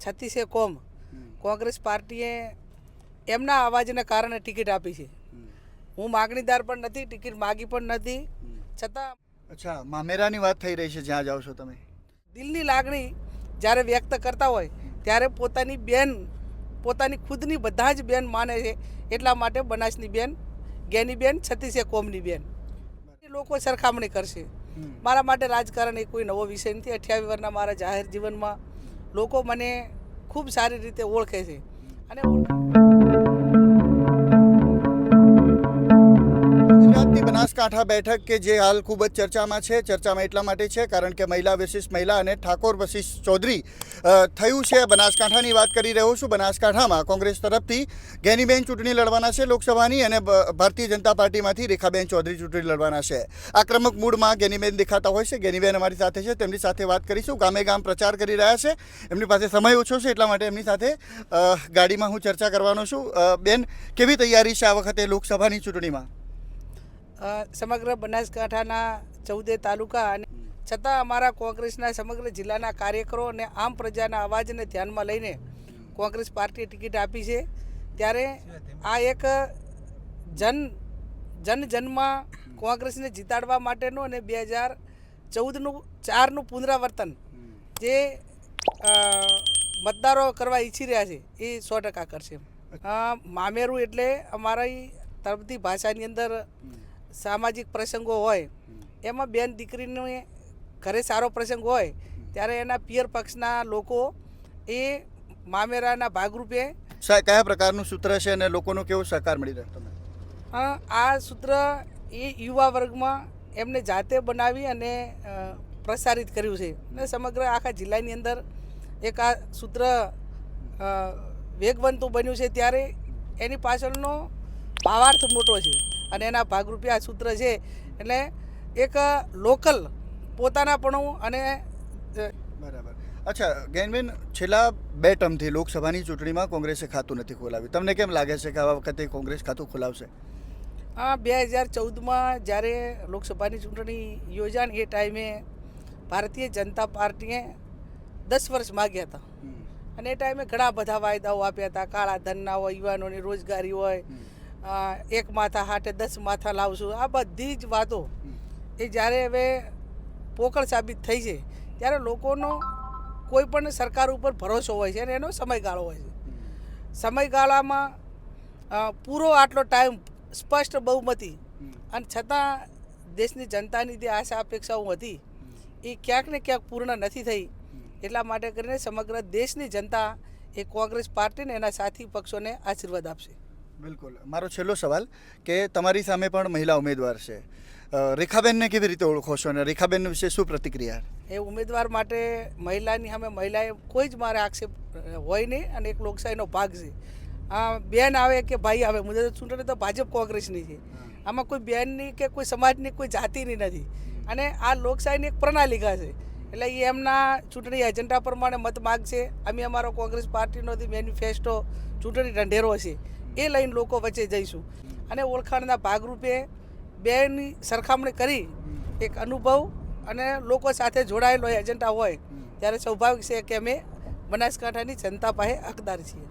છત્તીસે કોમ કોંગ્રેસ પાર્ટીએ એમના અવાજને કારણે ટિકિટ આપી છે. હું માગણીદાર પણ નથી, ટિકિટ માગી પણ નથી, છતાં અચ્છા, મામેરાની વાત થઈ રહી છે જ્યાં જાઓ છો તમે. દિલની લાગણી જ્યારે વ્યક્ત કરતા હોય ત્યારે પોતાની બેન, પોતાની ખુદની બધા જ બેન માને છે. એટલા માટે બનાસની બેન, ગેની બેન, છત્તીસે કોમની બેન લોકો સરખામણી કરશે. મારા માટે રાજકારણ એ કોઈ નવો વિષય નથી. 28 વર્ષના મારા જાહેર જીવનમાં લોકો મને ખૂબ સારી રીતે ઓળખે છે અને ગુજરાતની બનાસકાંઠા બેઠક કે જે હાલ ખૂબ જ ચર્ચામાં છે. ચર્ચામાં એટલા માટે છે કારણ કે મહિલા વર્સિસ મહિલા અને ઠાકોર વર્સિસ ચૌધરી થયું છે. બનાસકાંઠાની વાત કરી રહ્યો છું. બનાસકાંઠામાં કોંગ્રેસ તરફથી ગેનીબેન ચૂંટણી લડવાના છે લોકસભાની, અને ભારતીય જનતા પાર્ટીમાંથી રેખાબેન ચૌધરી ચૂંટણી લડવાના છે. આક્રમક મૂડમાં ગેનીબેન દેખાતા હોય છે. ગેનીબેન અમારી સાથે છે, તેમની સાથે વાત કરીશું. ગામે ગામ પ્રચાર કરી રહ્યા છે. એમની પાસે સમય ઓછો છે એટલા માટે એમની સાથે ગાડીમાં હું ચર્ચા કરવાનો છું. બેન, કેવી તૈયારી છે આ વખતે લોકસભાની ચૂંટણીમાં? સમગ્ર બનાસકાંઠાના 14 તાલુકા અને છતાં અમારા કોંગ્રેસના સમગ્ર જિલ્લાના કાર્યકરો અને આમ પ્રજાના અવાજને ધ્યાનમાં લઈને કોંગ્રેસ પાર્ટીએ ટિકિટ આપી છે. ત્યારે આ એક જનમાં કોંગ્રેસને જીતાડવા માટેનું અને 2014નું પુનરાવર્તન જે મતદારો કરવા ઈચ્છી રહ્યા છે એ 100% કરશે. મામેરું એટલે અમારી તરફથી ભાષાની અંદર સામાજિક પ્રસંગો હોય એમાં બેન દીકરીને ઘરે સારો પ્રસંગ હોય ત્યારે એના પિયર પક્ષના લોકો એ મામેરાના ભાગરૂપે કયા પ્રકારનું સૂત્ર છે અને લોકોનો કેવો સહકાર મળી રહ્યો તમે? આ સૂત્ર એ યુવા વર્ગમાં એમને જાતે બનાવી અને પ્રસારિત કર્યું છે અને સમગ્ર આખા જિલ્લાની અંદર એક આ સૂત્ર વેગવંતું બન્યું છે. ત્યારે એની પાછળનો ભાવાર્થ મોટો છે અને એના ભાગરૂપે આ સૂત્ર છે. એટલે એક લોકલ પોતાનાપણું અને બરાબર. અચ્છા ગેનબેન, છેલ્લા 2 ટર્મથી લોકસભાની ચૂંટણીમાં કોંગ્રેસે ખાતું નથી ખોલાવ્યું. તમને કેમ લાગે છે કે આ વખતે કોંગ્રેસ ખાતું ખોલાવશે? 2014માં જ્યારે લોકસભાની ચૂંટણી યોજાણી એ ટાઈમે ભારતીય જનતા પાર્ટીએ 10 વર્ષ માગ્યા હતા અને એ ટાઈમે ઘણા બધા વાયદાઓ આપ્યા હતા. કાળા ધનના હોય, યુવાનોની રોજગારી હોય, એક માથા હાટે 10 માથા લાવશું, આ બધી જ વાતો એ જ્યારે હવે પોકળ સાબિત થઈ છે ત્યારે લોકોનો કોઈ પણ સરકાર ઉપર ભરોસો હોય છે અને એનો સમયગાળો હોય છે. સમયગાળામાં પૂરો આટલો ટાઈમ સ્પષ્ટ બહુમતી અને છતાં દેશની જનતાની જે આશા અપેક્ષાઓ હતી એ ક્યાંક ને ક્યાંક પૂર્ણ નથી થઈ. એટલા માટે કરીને સમગ્ર દેશની જનતા એ કોંગ્રેસ પાર્ટીને એના સાથી પક્ષોને આશીર્વાદ આપશે. બિલકુલ. મારો છેલ્લો સવાલ કે તમારી સામે પણ મહિલા ઉમેદવાર છે, રેખાબેનને કેવી રીતે ઓળખો છો અને રેખાબેન વિશે શું પ્રતિક્રિયા? એ ઉમેદવાર માટે મહિલાની સામે મહિલાએ કોઈ જ મારે આક્ષેપ હોય નહીં અને એક લોકશાહીનો ભાગ છે. બેન આવે કે ભાઈ આવે, મુદ્દે ચૂંટણી તો ભાજપ કોંગ્રેસની છે. આમાં કોઈ બેનની કે કોઈ સમાજની કોઈ જાતિની નથી અને આ લોકશાહીની એક પ્રણાલિકા છે. એટલે એ એમના ચૂંટણી એજન્ડા પ્રમાણે મત માગશે. અમે અમારો કોંગ્રેસ પાર્ટીનો મેનિફેસ્ટો ચૂંટણી ઢંઢેરો છે એ લઈને લોકો વચ્ચે જઈશું અને ઓળખાણના ભાગરૂપે બેની સરખામણી કરી એક અનુભવ અને લોકો સાથે જોડાયેલો એજન્ડા હોય ત્યારે સ્વાભાવિક છે કે અમે બનાસકાંઠાની જનતા પાસે હકદાર છીએ.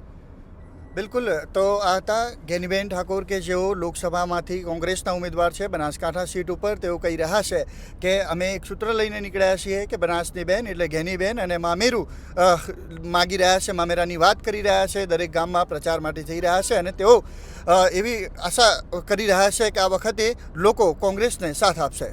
બિલકુલ. તો આ હતા ગેનીબેન ઠાકોર કે જેઓ લોકસભામાંથી કોંગ્રેસના ઉમેદવાર છે બનાસકાંઠા સીટ ઉપર. તેઓ કહી રહ્યા છે કે અમે એક સૂત્ર લઈને નીકળ્યા છીએ કે બનાસની બેન એટલે ગેનીબેન અને મામેરું માગી રહ્યા છે, મામેરાની વાત કરી રહ્યા છે, દરેક ગામમાં પ્રચાર માટે જઈ રહ્યા છે અને તેઓ એવી આશા કરી રહ્યા છે કે આ વખતે લોકો કોંગ્રેસને સાથ આપશે.